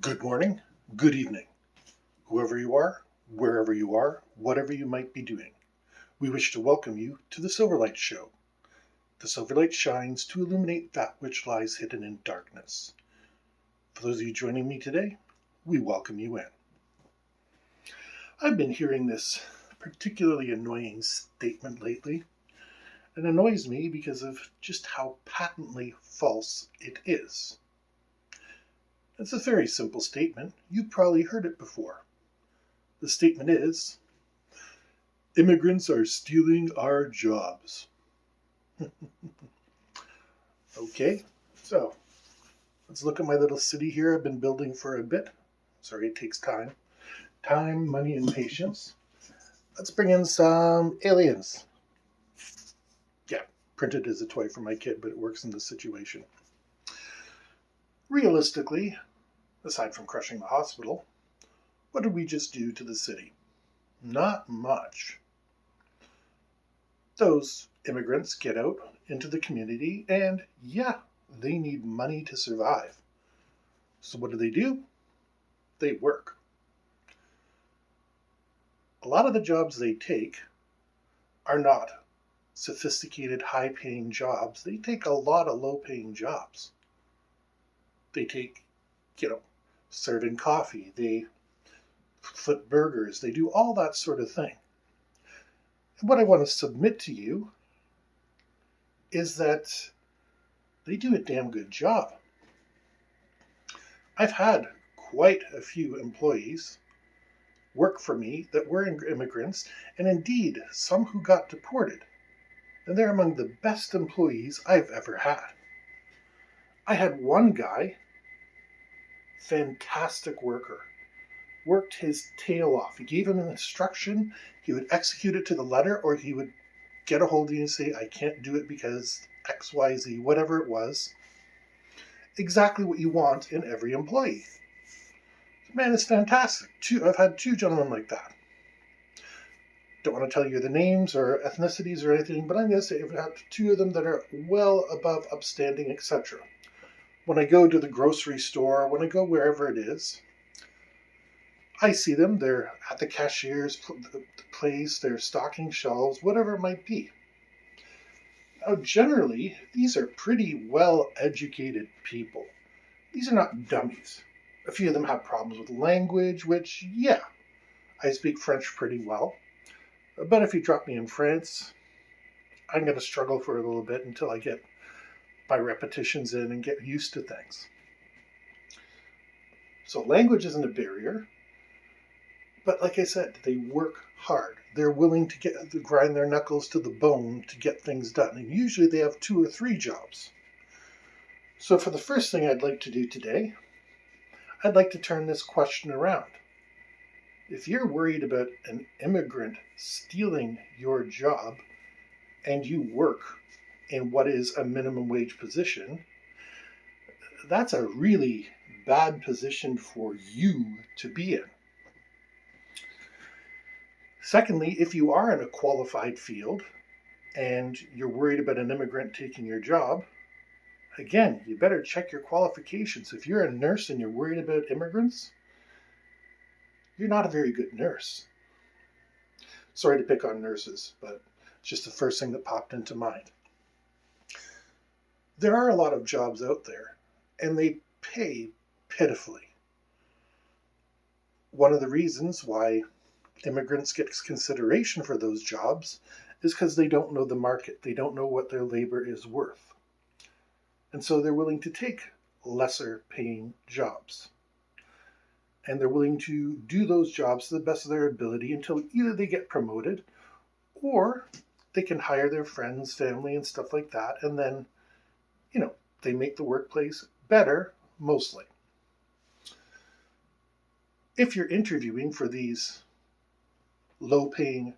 Good morning, good evening, whoever you are, wherever you are, whatever you might be doing. We wish to welcome you to the Silverlight Show. The Silverlight shines to illuminate that which lies hidden in darkness. For those of you joining me today, we welcome you in. I've been hearing this particularly annoying statement lately. It annoys me because of just how patently false it is. It's a very simple statement. You've probably heard it before. The statement is, immigrants are stealing our jobs. Okay, so let's look at my little city here I've been building for a bit. Sorry, it takes time. Time, money, and patience. Let's bring in some aliens. Yeah, printed as a toy for my kid, but it works in this situation. Realistically, aside from crushing the hospital, what did we just do to the city? Not much. Those immigrants get out into the community and, yeah, they need money to survive. So what do? They work. A lot of the jobs they take are not sophisticated, high-paying jobs. They take a lot of low-paying jobs. They take, serving coffee. They flip burgers. They do all that sort of thing. And what I want to submit to you is that they do a damn good job. I've had quite a few employees work for me that were immigrants, and indeed some who got deported. And they're among the best employees I've ever had. I had one guy, fantastic worker, worked his tail off. He gave him an instruction, he would execute it to the letter, or he would get a hold of you and say, I can't do it because XYZ, whatever it was. Exactly what you want in every employee. Man, it's fantastic. I've had two gentlemen like that. Don't want to tell you the names or ethnicities or anything, but I'm going to say I've had two of them that are well above upstanding, etc. When I go to the grocery store, when I go wherever it is, I see them. They're at the cashier's place, they're stocking shelves, whatever it might be. Now, generally, these are pretty well-educated people. These are not dummies. A few of them have problems with language, which, yeah, I speak French pretty well. But if you drop me in France, I'm going to struggle for a little bit until I get my repetitions in and get used to things. So language isn't a barrier. But like I said, they work hard. They're willing to grind their knuckles to the bone to get things done. And usually they have 2 or 3 jobs. So for the first thing I'd like to do today, I'd like to turn this question around. If you're worried about an immigrant stealing your job and you work in what is a minimum wage position, that's a really bad position for you to be in. Secondly, if you are in a qualified field and you're worried about an immigrant taking your job, again, you better check your qualifications. If you're a nurse and you're worried about immigrants, you're not a very good nurse. Sorry to pick on nurses, but it's just the first thing that popped into mind. There are a lot of jobs out there, and they pay pitifully. One of the reasons why immigrants get consideration for those jobs is because they don't know the market. They don't know what their labor is worth. And so they're willing to take lesser paying jobs. And they're willing to do those jobs to the best of their ability until either they get promoted or they can hire their friends, family, and stuff like that. And then, they make the workplace better, mostly. If you're interviewing for these low-paying,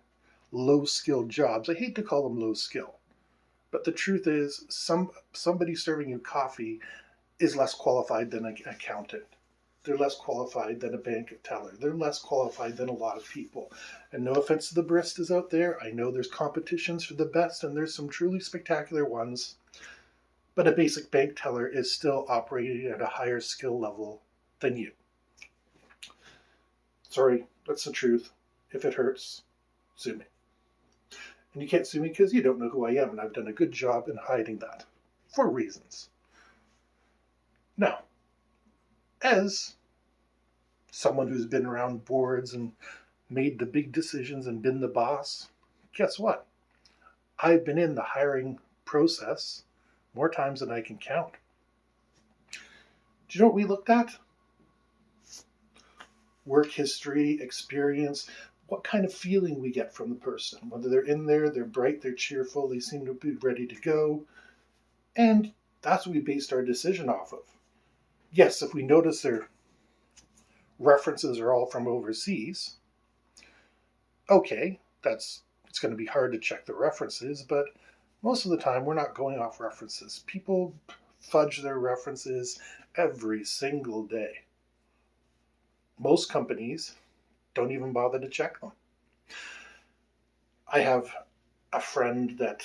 low-skilled jobs, I hate to call them low-skill, but the truth is somebody serving you coffee is less qualified than an accountant. They're less qualified than a bank teller. They're less qualified than a lot of people. And no offense to the baristas out there, I know there's competitions for the best and there's some truly spectacular ones, but a basic bank teller is still operating at a higher skill level than you. Sorry, that's the truth. If it hurts, sue me. And you can't sue me because you don't know who I am, and I've done a good job in hiding that for reasons. Now, as someone who's been around boards and made the big decisions and been the boss, guess what? I've been in the hiring process more times than I can count. Do you know what we looked at? Work history, experience, what kind of feeling we get from the person. Whether they're in there, they're bright, they're cheerful, they seem to be ready to go. And that's what we based our decision off of. Yes, if we notice their references are all from overseas, okay, it's going to be hard to check the references, but most of the time we're not going off references. People fudge their references every single day. Most companies don't even bother to check them. I have a friend that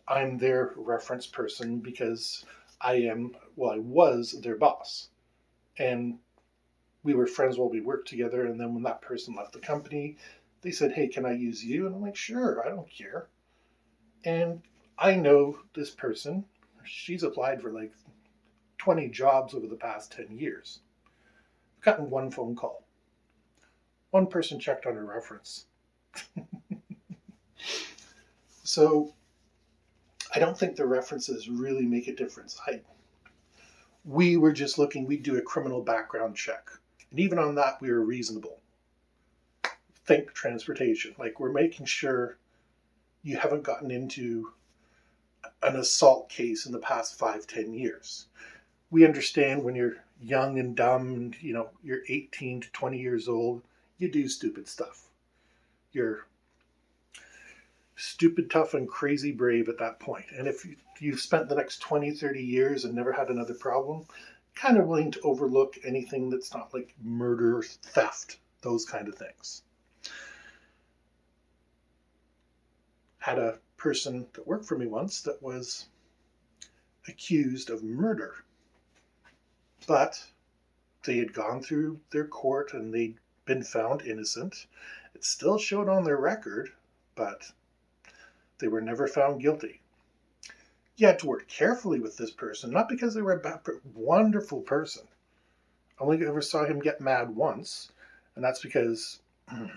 I'm their reference person because I was their boss. And we were friends while we worked together. And then when that person left the company, they said, hey, can I use you? And I'm like, sure, I don't care. And I know this person. She's applied for like 20 jobs over the past 10 years. I've gotten one phone call. One person checked on her reference. So I don't think the references really make a difference. We were just looking, we'd do a criminal background check. And even on that, we were reasonable. Think transportation. Like, we're making sure you haven't gotten into an assault case in the past 5-10 years. We understand when you're young and dumb and, you're 18 to 20 years old, you do stupid stuff. You're stupid, tough, and crazy brave at that point. And if you've spent the next 20, 30 years and never had another problem, kind of willing to overlook anything that's not like murder, theft, those kind of things. Had a person that worked for me once that was accused of murder, but they had gone through their court and they'd been found innocent. It still showed on their record, but they were never found guilty. You had to work carefully with this person, not because they were a bad, wonderful person. I only ever saw him get mad once, and that's because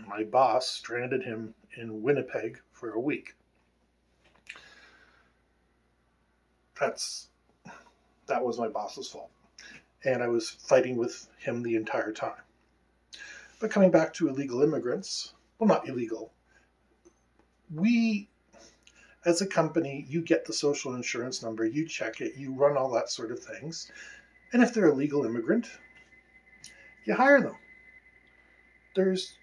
my boss stranded him in Winnipeg for a week. That was my boss's fault. And I was fighting with him the entire time. But coming back to illegal immigrants, well, not illegal. We, as a company, you get the social insurance number, you check it, you run all that sort of things. And if they're a legal immigrant, you hire them. There's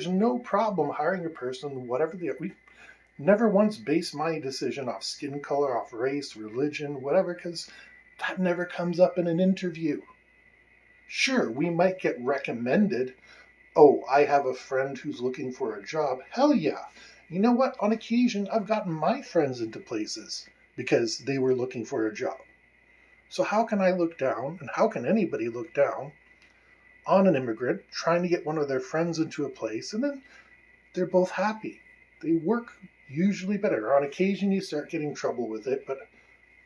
no problem hiring a person, whatever we never once based my decision off skin color, off race, religion, whatever, because that never comes up in an interview. Sure, we might get recommended. Oh, I have a friend who's looking for a job. Hell yeah. You know what? On occasion, I've gotten my friends into places because they were looking for a job. So how can I look down, and how can anybody look down on an immigrant trying to get one of their friends into a place, and then they're both happy? They work usually better. On occasion, you start getting trouble with it, but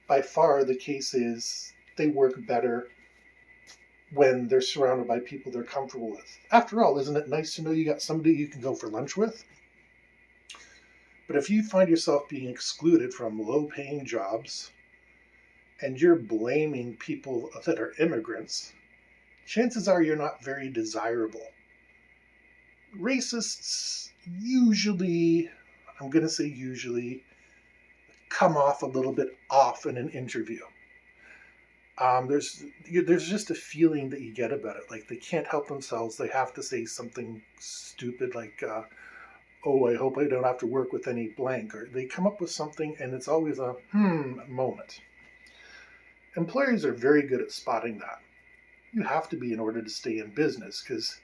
by far the case is they work better when they're surrounded by people they're comfortable with. After all, isn't it nice to know you got somebody you can go for lunch with? But if you find yourself being excluded from low-paying jobs and you're blaming people that are immigrants, chances are you're not very desirable. Racists usually, I'm going to say usually, come off a little bit off in an interview. There's just a feeling that you get about it. Like, they can't help themselves. They have to say something stupid like, oh, I hope I don't have to work with any blank. Or they come up with something and it's always a moment. Employers are very good at spotting that. You have to be in order to stay in business because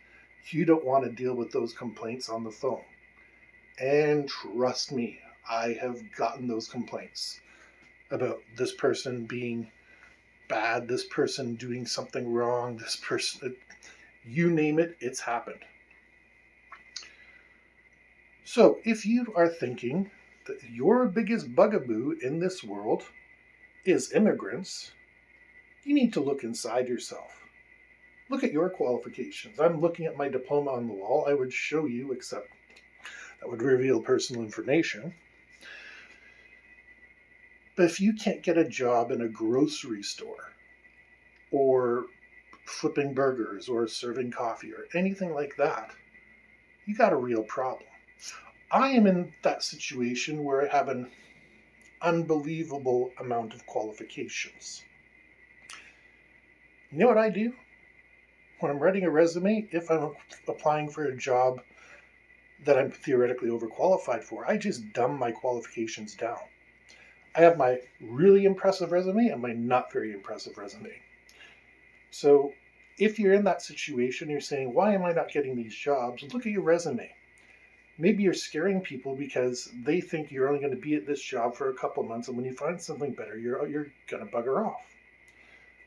you don't want to deal with those complaints on the phone. And trust me, I have gotten those complaints about this person being bad, this person doing something wrong, this person. You name it, it's happened. So if you are thinking that your biggest bugaboo in this world is immigrants, you need to look inside yourself. Look at your qualifications. I'm looking at my diploma on the wall. I would show you, except that would reveal personal information. But if you can't get a job in a grocery store or flipping burgers or serving coffee or anything like that, you got a real problem. I am in that situation where I have an unbelievable amount of qualifications. You know what I do? When I'm writing a resume, if I'm applying for a job that I'm theoretically overqualified for, I just dumb my qualifications down. I have my really impressive resume and my not very impressive resume. So if you're in that situation, you're saying, why am I not getting these jobs? Look at your resume. Maybe you're scaring people because they think you're only going to be at this job for a couple months, and when you find something better, you're going to bugger off.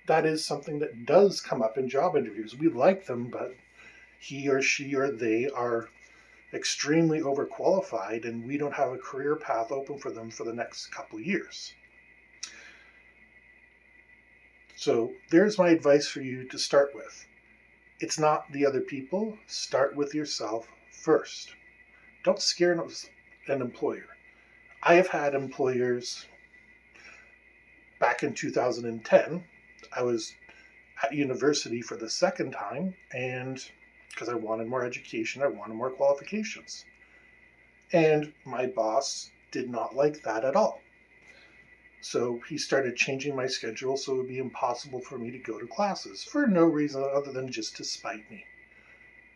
That is something that does come up in job interviews. We like them, but he or she or they are extremely overqualified, and we don't have a career path open for them for the next couple of years. So there's my advice for you to start with. It's not the other people. Start with yourself first. Don't scare an employer. I have had employers back in 2010. I was at university for the second time, and because I wanted more education, I wanted more qualifications. And my boss did not like that at all. So he started changing my schedule so it would be impossible for me to go to classes for no reason other than just to spite me.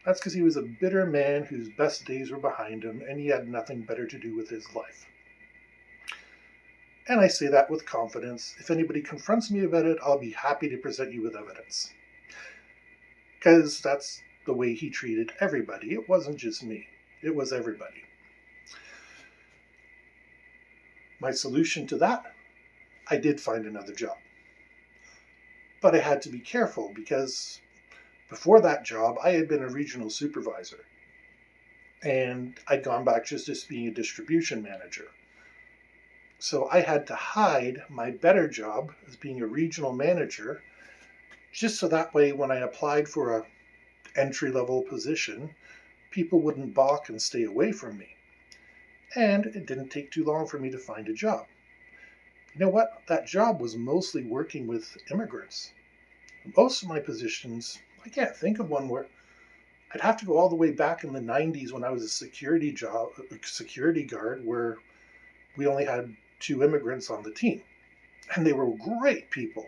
That's because he was a bitter man whose best days were behind him and he had nothing better to do with his life. And I say that with confidence. If anybody confronts me about it, I'll be happy to present you with evidence. Because that's the way he treated everybody. It wasn't just me. It was everybody. My solution to that? I did find another job. But I had to be careful because before that job, I had been a regional supervisor. And I'd gone back just as being a distribution manager. So I had to hide my better job as being a regional manager, just so that way when I applied for a entry-level position, people wouldn't balk and stay away from me. And it didn't take too long for me to find a job. You know what? That job was mostly working with immigrants. Most of my positions, I can't think of one where I'd have to go all the way back in the 90s when I was a security guard, where we only had 2 immigrants on the team. And they were great people.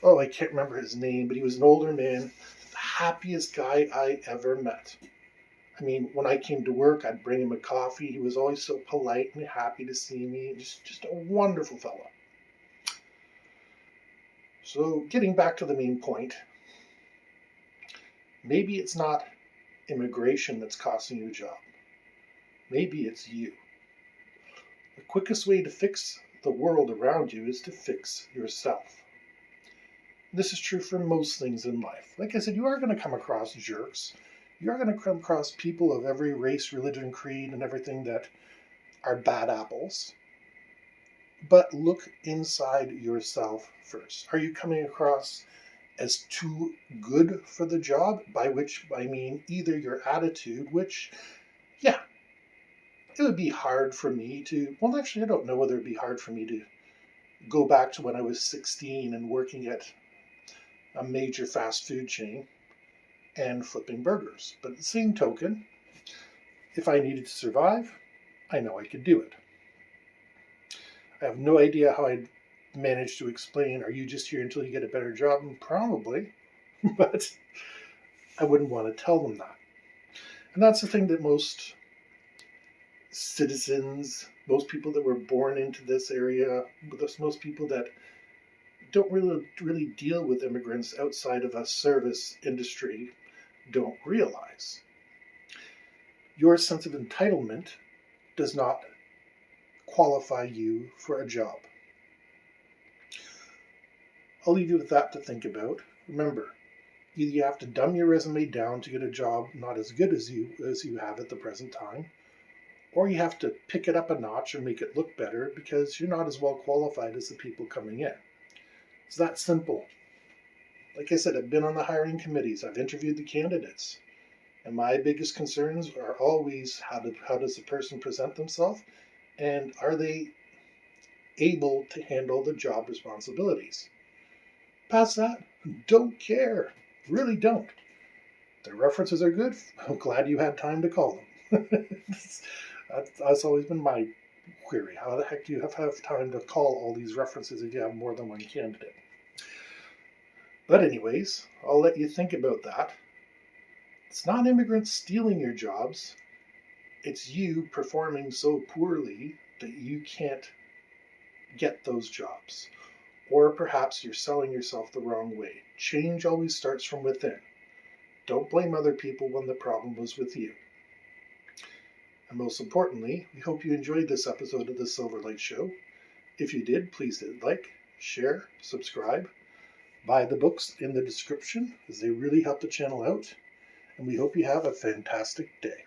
Oh, I can't remember his name, but he was an older man, the happiest guy I ever met. I mean, when I came to work, I'd bring him a coffee. He was always so polite and happy to see me. Just a wonderful fellow. So getting back to the main point, maybe it's not immigration that's costing you a job. Maybe it's you. The quickest way to fix the world around you is to fix yourself. This is true for most things in life. Like I said, you are going to come across jerks. You are going to come across people of every race, religion, creed, and everything that are bad apples. But look inside yourself first. Are you coming across as too good for the job? By which I mean either your attitude, which, yeah, it would be hard for me to, well, actually, I don't know whether it'd be hard for me to go back to when I was 16 and working at a major fast food chain and flipping burgers. But at the same token, if I needed to survive, I know I could do it. I have no idea how I'd manage to explain, are you just here until you get a better job? Probably, but I wouldn't want to tell them that. And that's the thing that most citizens, most people that were born into this area, most people that don't really deal with immigrants outside of a service industry don't realize. Your sense of entitlement does not qualify you for a job. I'll leave you with that to think about. Remember, Either you have to dumb your resume down to get a job not as good as you have at the present time, or you have to pick it up a notch and make it look better because you're not as well qualified as the people coming in. It's that simple. Like I said, I've been on the hiring committees, I've interviewed the candidates, and my biggest concerns are always how does the person present themselves, and are they able to handle the job responsibilities. Past that, don't care. Really don't. Their references are good. I'm glad you had time to call them. That's always been my query. How the heck do you have time to call all these references if you have more than one candidate? But anyways, I'll let you think about that. It's not immigrants stealing your jobs. It's you performing so poorly that you can't get those jobs. Or perhaps you're selling yourself the wrong way. Change always starts from within. Don't blame other people when the problem was with you. And most importantly, we hope you enjoyed this episode of the Silverlight Show. If you did, please hit like, share, subscribe, buy the books in the description, as they really help the channel out. And we hope you have a fantastic day.